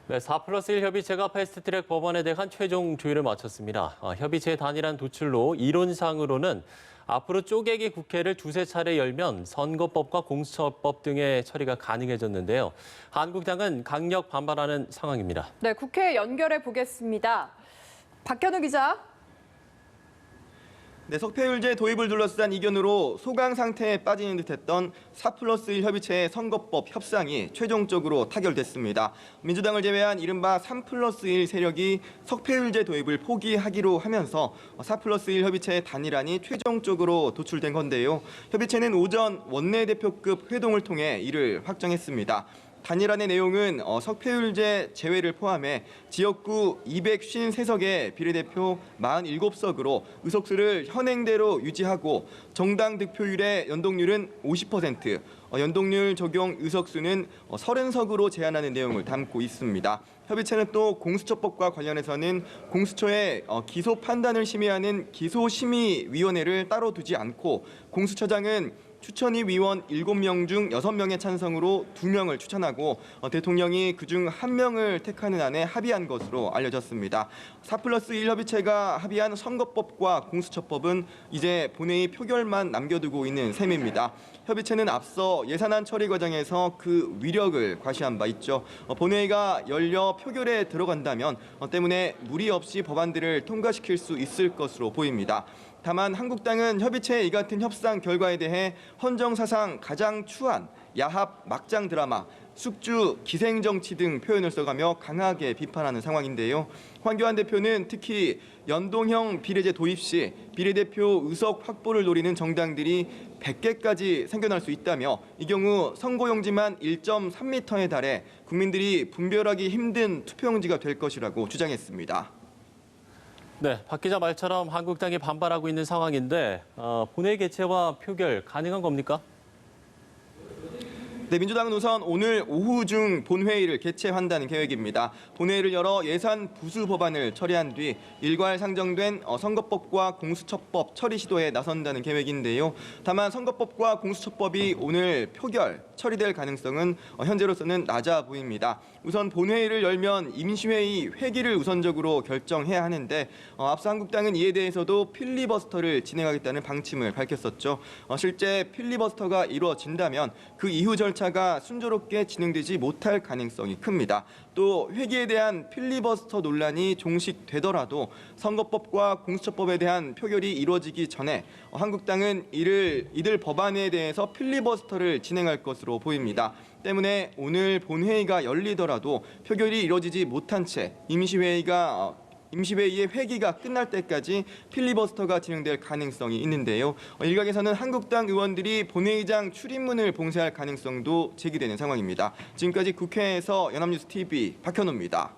네, 4+1 협의체가 패스트트랙 법안에 대한 최종 조율을 마쳤습니다. 협의체의 단일한 도출로 이론상으로는 앞으로 쪼개기 국회를 두세 차례 열면 선거법과 공수처법 등의 처리가 가능해졌는데요. 한국당은 강력 반발하는 상황입니다. 네, 국회 연결해 보겠습니다. 박현우 기자. 네, 석패율제 도입을 둘러싼 이견으로 소강 상태에 빠지는 듯했던 4+1 협의체의 선거법 협상이 최종적으로 타결됐습니다. 민주당을 제외한 이른바 3+1 세력이 석패율제 도입을 포기하기로 하면서 4+1 협의체의 단일안이 최종적으로 도출된 건데요. 협의체는 오전 원내대표급 회동을 통해 이를 확정했습니다. 단일안의 내용은 석패율제 제외를 포함해 지역구 253석의 비례대표 47석으로 의석수를 현행대로 유지하고 정당 득표율의 연동률은 50%, 연동률 적용 의석수는 30석으로 제한하는 내용을 담고 있습니다. 협의체는 또 공수처법과 관련해서는 공수처의 기소 판단을 심의하는 기소심의위원회를 따로 두지 않고 공수처장은 추천위 위원 7명 중 6명의 찬성으로 2명을 추천하고 대통령이 그중 1명을 택하는 안에 합의한 것으로 알려졌습니다. 4+1 협의체가 합의한 선거법과 공수처법은 이제 본회의 표결만 남겨두고 있는 셈입니다. 협의체는 앞서 예산안 처리 과정에서 그 위력을 과시한 바 있죠. 본회의가 열려 표결에 들어간다면 때문에 무리 없이 법안들을 통과시킬 수 있을 것으로 보입니다. 다만 한국당은 협의체의 이 같은 협상 결과에 대해 헌정사상 가장 추한 야합 막장 드라마, 숙주 기생정치 등 표현을 써가며 강하게 비판하는 상황인데요. 황교안 대표는 특히 연동형 비례제 도입 시 비례대표 의석 확보를 노리는 정당들이 100개까지 생겨날 수 있다며 이 경우 선거용지만 1.3m에 달해 국민들이 분별하기 힘든 투표용지가 될 것이라고 주장했습니다. 네, 박 기자 말처럼 한국당이 반발하고 있는 상황인데 본회의 개최와 표결 가능한 겁니까? 네, 민주당은 우선 오늘 오후 중 본회의를 개최한다는 계획입니다. 본회의를 열어 예산 부수 법안을 처리한 뒤 일괄 상정된 선거법과 공수처법 처리 시도에 나선다는 계획인데요. 다만 선거법과 공수처법이 오늘 표결 처리될 가능성은 현재로서는 낮아 보입니다. 우선 본회의를 열면 임시회의 회기를 우선적으로 결정해야 하는데 앞서 한국당은 이에 대해서도 필리버스터를 진행하겠다는 방침을 밝혔었죠. 실제 필리버스터가 이루어진다면 그 이후 절차가 순조롭게 진행되지 못할 가능성이 큽니다. 또 회기에 대한 필리버스터 논란이 종식되더라도 선거법과 공수처법에 대한 표결이 이루어지기 전에 한국당은 이들 법안에 대해서 필리버스터를 진행할 것으로 보입니다. 때문에 오늘 본회의가 열리더라도 표결이 이루어지지 못한 채 임시회의의 회기가 끝날 때까지 필리버스터가 진행될 가능성이 있는데요. 일각에서는 한국당 의원들이 본회의장 출입문을 봉쇄할 가능성도 제기되는 상황입니다. 지금까지 국회에서 연합뉴스 TV 박현우입니다.